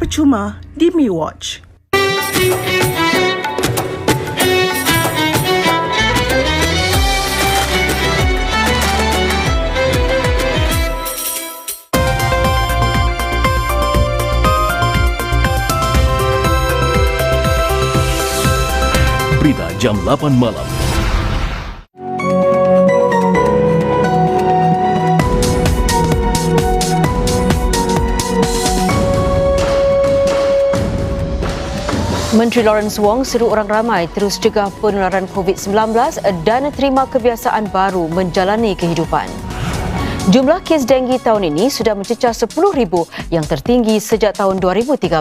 percuma di MiWatch. Berita jam 8 malam. Menteri Lawrence Wong seru orang ramai terus cegah penularan COVID-19 dan terima kebiasaan baru menjalani kehidupan. Jumlah kes denggi tahun ini sudah mencecah 10,000 yang tertinggi sejak tahun 2013.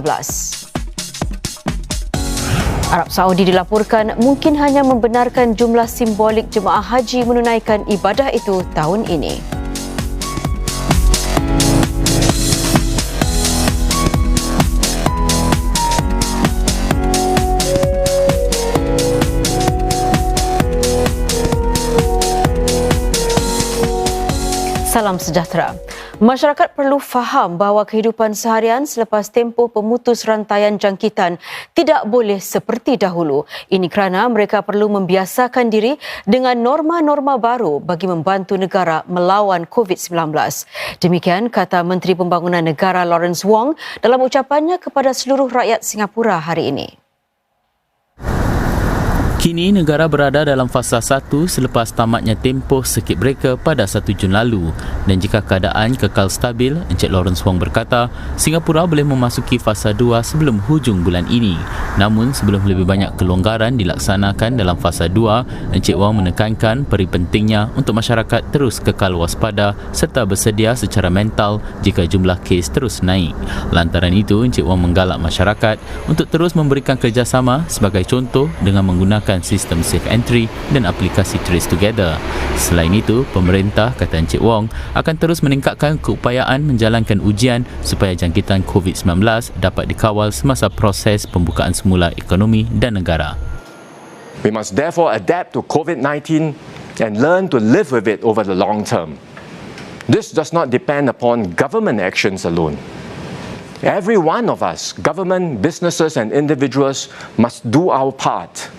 Arab Saudi dilaporkan mungkin hanya membenarkan jumlah simbolik jemaah haji menunaikan ibadah itu tahun ini. Salam sejahtera. Masyarakat perlu faham bahawa kehidupan seharian selepas tempoh pemutus rantaian jangkitan tidak boleh seperti dahulu. Ini kerana mereka perlu membiasakan diri dengan norma-norma baru bagi membantu negara melawan COVID-19. Demikian kata Menteri Pembangunan Negara Lawrence Wong dalam ucapannya kepada seluruh rakyat Singapura hari ini. Kini negara berada dalam fasa 1 selepas tamatnya tempoh circuit breaker pada 1 Jun lalu, dan jika keadaan kekal stabil, Encik Lawrence Wong berkata Singapura boleh memasuki fasa 2 sebelum hujung bulan ini. Namun sebelum lebih banyak kelonggaran dilaksanakan dalam fasa 2, Encik Wong menekankan peri pentingnya untuk masyarakat terus kekal waspada serta bersedia secara mental jika jumlah kes terus naik. Lantaran itu, Encik Wong menggalak masyarakat untuk terus memberikan kerjasama sebagai contoh dengan menggunakan sistem Safe Entry dan aplikasi Trace Together. Selain itu, pemerintah, kata Encik Wong, akan terus meningkatkan keupayaan menjalankan ujian supaya jangkitan COVID-19 dapat dikawal semasa proses pembukaan semula ekonomi dan negara. We must therefore adapt to COVID-19 and learn to live with it over the long term. This does not depend upon government actions alone. Every one of us, government, businesses and individuals, must do our part.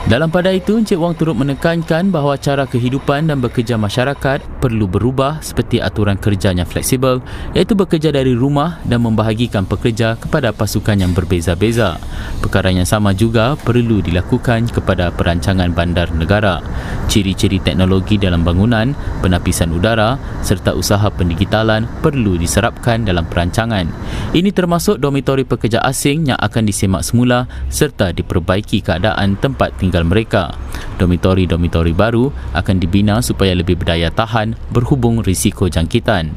Dalam pada itu, Encik Wong turut menekankan bahawa cara kehidupan dan bekerja masyarakat perlu berubah seperti aturan kerjanya fleksibel, iaitu bekerja dari rumah dan membahagikan pekerja kepada pasukan yang berbeza-beza. Perkara yang sama juga perlu dilakukan kepada perancangan bandar negara. Ciri-ciri teknologi dalam bangunan, penapisan udara serta usaha pendigitalan perlu diserapkan dalam perancangan. Ini termasuk dormitori pekerja asing yang akan disemak semula serta diperbaiki keadaan tempat tinggal mereka. Dormitori-dormitori baru akan dibina supaya lebih berdaya tahan berhubung risiko jangkitan.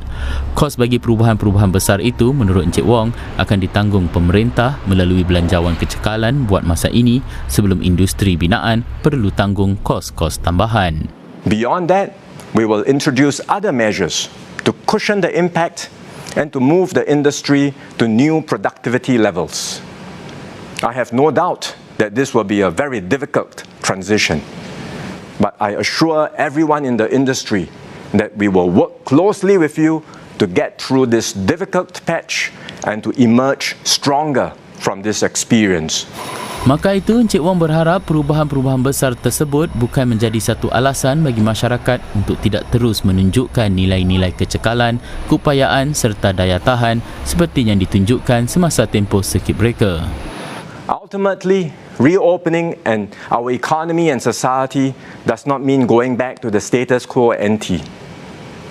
Kos bagi perubahan-perubahan besar itu, menurut Encik Wong, akan ditanggung pemerintah melalui belanjawan kecekalan buat masa ini sebelum industri binaan perlu tanggung kos-kos tambahan. Beyond that, we will introduce other measures to cushion the impact and to move the industry to new productivity levels. I have no doubt that this will be a very difficult transition. But I assure everyone in the industry that we will work closely with you to get through this difficult patch and to emerge stronger from this experience. Maka itu, Encik Wong berharap perubahan-perubahan besar tersebut bukan menjadi satu alasan bagi masyarakat untuk tidak terus menunjukkan nilai-nilai kecekalan, keupayaan serta daya tahan seperti yang ditunjukkan semasa tempoh circuit breaker. Ultimately, reopening and our economy and society does not mean going back to the status quo ante.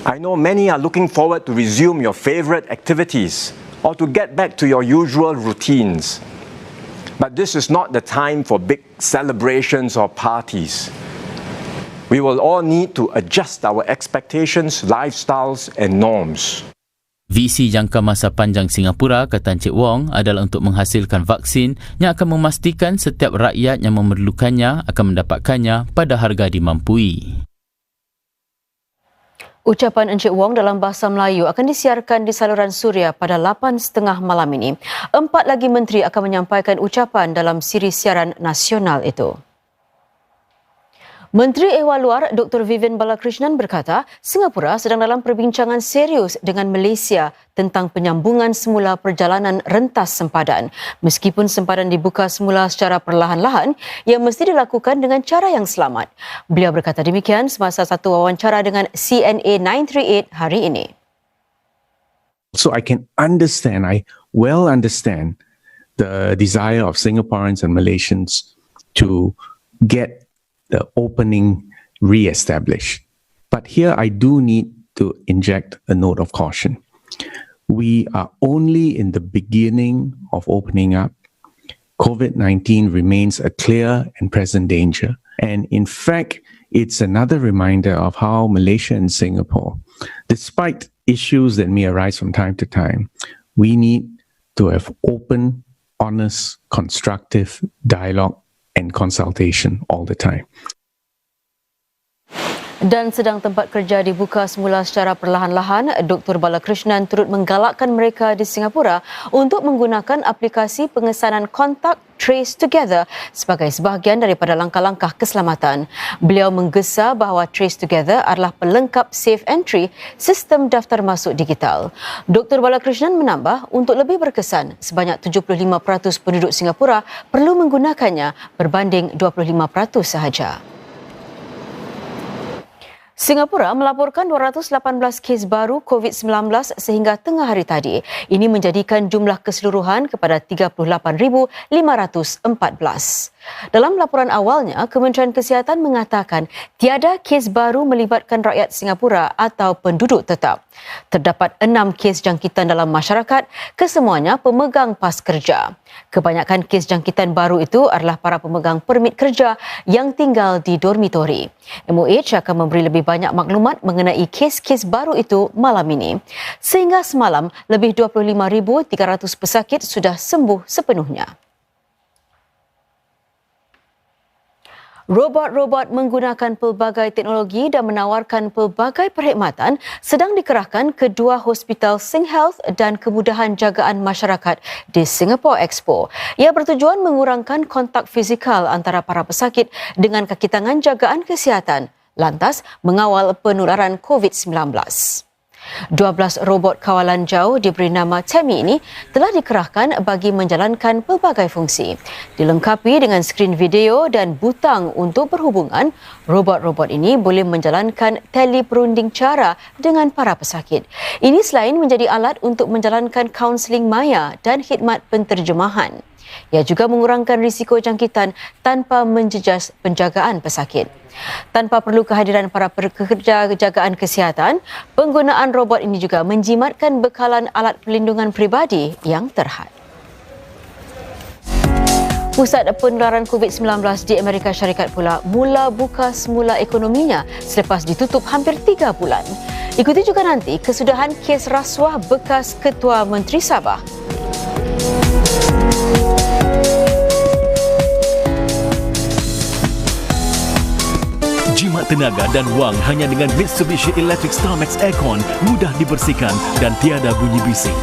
I know many are looking forward to resume your favorite activities or to get back to your usual routines. But this is not the time for big celebrations or parties. We will all need to adjust our expectations, lifestyles and norms. Visi jangka masa panjang Singapura, kata Encik Wong, adalah untuk menghasilkan vaksin yang akan memastikan setiap rakyat yang memerlukannya akan mendapatkannya pada harga dimampui. Ucapan Encik Wong dalam bahasa Melayu akan disiarkan di saluran Suria pada 8.30 malam ini. 4 lagi menteri akan menyampaikan ucapan dalam siri siaran nasional itu. Menteri Ehwal Luar Dr. Vivian Balakrishnan berkata, Singapura sedang dalam perbincangan serius dengan Malaysia tentang penyambungan semula perjalanan rentas sempadan. Meskipun sempadan dibuka semula secara perlahan-lahan, ia mesti dilakukan dengan cara yang selamat. Beliau berkata demikian semasa satu wawancara dengan CNA 938 hari ini. So I can understand, I well understand the desire of Singaporeans and Malaysians to get the opening re-established. But here I do need to inject a note of caution. We are only in the beginning of opening up. COVID-19 remains a clear and present danger. And in fact, it's another reminder of how Malaysia and Singapore, despite issues that may arise from time to time, we need to have open, honest, constructive dialogue and consultation all the time. Dan sedang tempat kerja dibuka semula secara perlahan-lahan, Dr. Balakrishnan turut menggalakkan mereka di Singapura untuk menggunakan aplikasi pengesanan kontak Trace Together sebagai sebahagian daripada langkah-langkah keselamatan. Beliau menggesa bahawa Trace Together adalah pelengkap Safe Entry, sistem daftar masuk digital. Dr. Balakrishnan menambah, untuk lebih berkesan, sebanyak 75% penduduk Singapura perlu menggunakannya berbanding 25% sahaja. Singapura melaporkan 218 kes baru COVID-19 sehingga tengah hari tadi. Ini menjadikan jumlah keseluruhan kepada 38,514. Dalam laporan awalnya, Kementerian Kesihatan mengatakan tiada kes baru melibatkan rakyat Singapura atau penduduk tetap. Terdapat 6 kes jangkitan dalam masyarakat, kesemuanya pemegang pas kerja. Kebanyakan kes jangkitan baru itu adalah para pemegang permit kerja yang tinggal di dormitori. MOH akan memberi lebih banyak maklumat mengenai kes-kes baru itu malam ini. Sehingga semalam, lebih 25,300 pesakit sudah sembuh sepenuhnya. Robot-robot menggunakan pelbagai teknologi dan menawarkan pelbagai perkhidmatan sedang dikerahkan ke dua hospital SingHealth dan kemudahan jagaan masyarakat di Singapore Expo. Ia bertujuan mengurangkan kontak fizikal antara para pesakit dengan kaki tangan jagaan kesihatan, lantas mengawal penularan COVID-19. 12 robot kawalan jauh diberi nama Temi ini telah dikerahkan bagi menjalankan pelbagai fungsi. Dilengkapi dengan skrin video dan butang untuk berhubungan, robot-robot ini boleh menjalankan teleperunding cara dengan para pesakit. Ini selain menjadi alat untuk menjalankan kaunseling maya dan khidmat penterjemahan. Ia juga mengurangkan risiko jangkitan tanpa menjejas penjagaan pesakit. Tanpa perlu kehadiran para pekerja jagaan kesihatan, penggunaan robot ini juga menjimatkan bekalan alat perlindungan peribadi yang terhad. Pusat penularan COVID-19 di Amerika Syarikat pula mula buka semula ekonominya selepas ditutup hampir 3 bulan. Ikuti juga nanti kesudahan kes rasuah bekas Ketua Menteri Sabah. Jimat tenaga dan wang hanya dengan Mitsubishi Electric Starmax Aircon, mudah dibersihkan dan tiada bunyi bising.